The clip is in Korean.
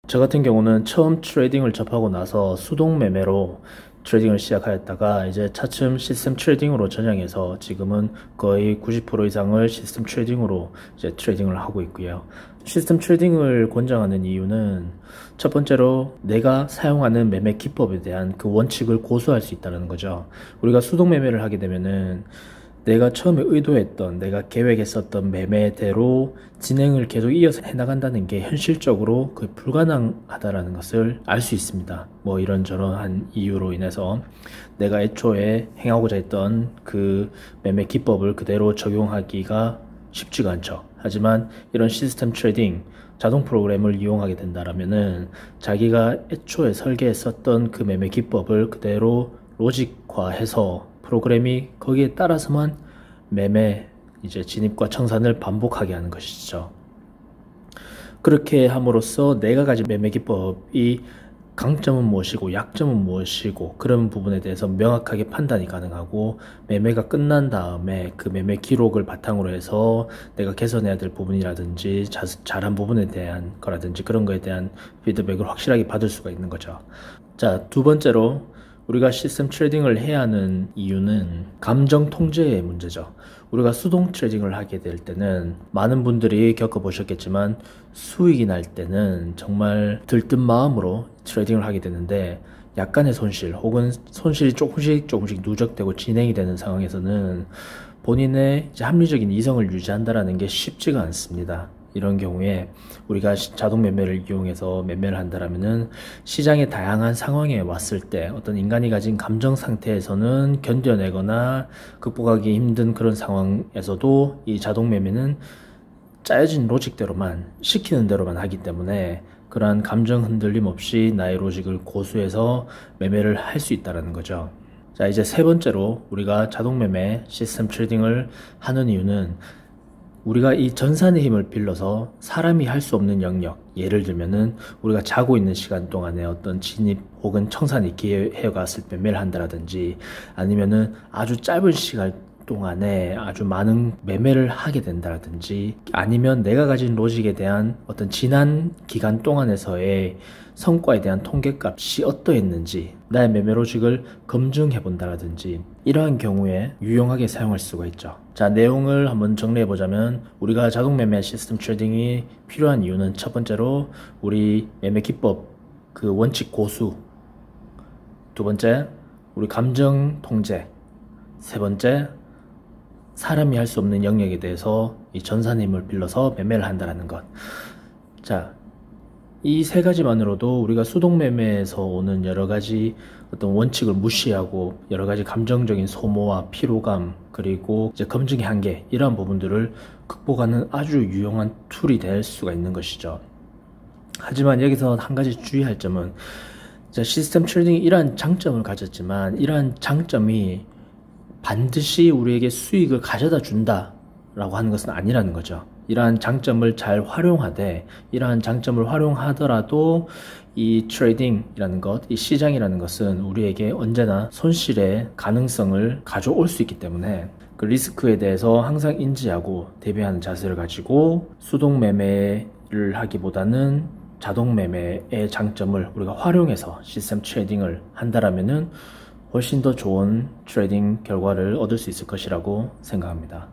저 같은 경우는 처음 트레이딩을 접하고 나서 수동 매매로 트레이딩을 시작하였다가 이제 차츰 시스템 트레이딩으로 전향해서 지금은 거의 90% 이상을 시스템 트레이딩으로 이제 트레이딩을 하고 있고요. 시스템 트레이딩을 권장하는 이유는 첫 번째로 내가 사용하는 매매 기법에 대한 그 원칙을 고수할 수 있다는 거죠. 우리가 수동 매매를 하게 되면은 내가 처음에 의도했던, 내가 계획했었던 매매대로 진행을 계속 이어서 해나간다는 게 현실적으로 거의 불가능하다는 것을 알 수 있습니다. 뭐 이런저런한 이유로 인해서 내가 애초에 행하고자 했던 그 매매 기법을 그대로 적용하기가 쉽지가 않죠. 하지만 이런 시스템 트레이딩, 자동 프로그램을 이용하게 된다면은 자기가 애초에 설계했었던 그 매매 기법을 그대로 로직화해서 프로그램이 거기에 따라서만 매매 이제 진입과 청산을 반복하게 하는 것이죠. 그렇게 함으로써 내가 가진 매매 기법이 강점은 무엇이고 약점은 무엇이고 그런 부분에 대해서 명확하게 판단이 가능하고 매매가 끝난 다음에 그 매매 기록을 바탕으로 해서 내가 개선해야 될 부분이라든지 잘한 부분에 대한 거라든지 그런 거에 대한 피드백을 확실하게 받을 수가 있는 거죠. 자, 두 번째로 우리가 시스템 트레이딩을 해야 하는 이유는 감정 통제의 문제죠. 우리가 수동 트레이딩을 하게 될 때는 많은 분들이 겪어보셨겠지만 수익이 날 때는 정말 들뜬 마음으로 트레이딩을 하게 되는데 약간의 손실 혹은 손실이 조금씩 누적되고 진행이 되는 상황에서는 본인의 이제 합리적인 이성을 유지한다는 게 쉽지가 않습니다. 이런 경우에 우리가 자동 매매를 이용해서 매매를 한다면은 시장의 다양한 상황에 왔을 때 어떤 인간이 가진 감정 상태에서는 견뎌내거나 극복하기 힘든 그런 상황에서도 이 자동 매매는 짜여진 로직대로만 시키는 대로만 하기 때문에 그러한 감정 흔들림 없이 나의 로직을 고수해서 매매를 할 수 있다는 거죠. 자, 이제 세 번째로 우리가 자동 매매 시스템 트레이딩을 하는 이유는 우리가 이 전산의 힘을 빌려서 사람이 할 수 없는 영역, 예를 들면은 우리가 자고 있는 시간 동안에 어떤 진입 혹은 청산이 기회가 왔을 때 매매를 한다라든지 아니면은 아주 짧은 시간 동안에 아주 많은 매매를 하게 된다라든지 아니면 내가 가진 로직에 대한 어떤 지난 기간 동안에서의 성과에 대한 통계값이 어떠했는지 나의 매매 로직을 검증해 본다라든지 이러한 경우에 유용하게 사용할 수가 있죠. 자, 내용을 한번 정리해 보자면 우리가 자동 매매 시스템 트레이딩이 필요한 이유는 첫 번째로 우리 매매 기법 그 원칙 고수, 두 번째 우리 감정 통제, 세 번째 사람이 할 수 없는 영역에 대해서 이 전산의 힘을 빌려서 매매를 한다는 것. 자, 이 세 가지만으로도 우리가 수동 매매에서 오는 여러 가지 어떤 원칙을 무시하고 여러 가지 감정적인 소모와 피로감 그리고 이제 검증의 한계 이러한 부분들을 극복하는 아주 유용한 툴이 될 수가 있는 것이죠. 하지만 여기서 한 가지 주의할 점은 시스템 트레이딩이 이러한 장점을 가졌지만 이러한 장점이 반드시 우리에게 수익을 가져다 준다 라고 하는 것은 아니라는 거죠. 이러한 장점을 잘 활용하되 이러한 장점을 활용하더라도 이 트레이딩이라는 것, 이 시장이라는 것은 우리에게 언제나 손실의 가능성을 가져올 수 있기 때문에 그 리스크에 대해서 항상 인지하고 대비하는 자세를 가지고 수동 매매를 하기보다는 자동 매매의 장점을 우리가 활용해서 시스템 트레이딩을 한다라면은 훨씬 더 좋은 트레이딩 결과를 얻을 수 있을 것이라고 생각합니다.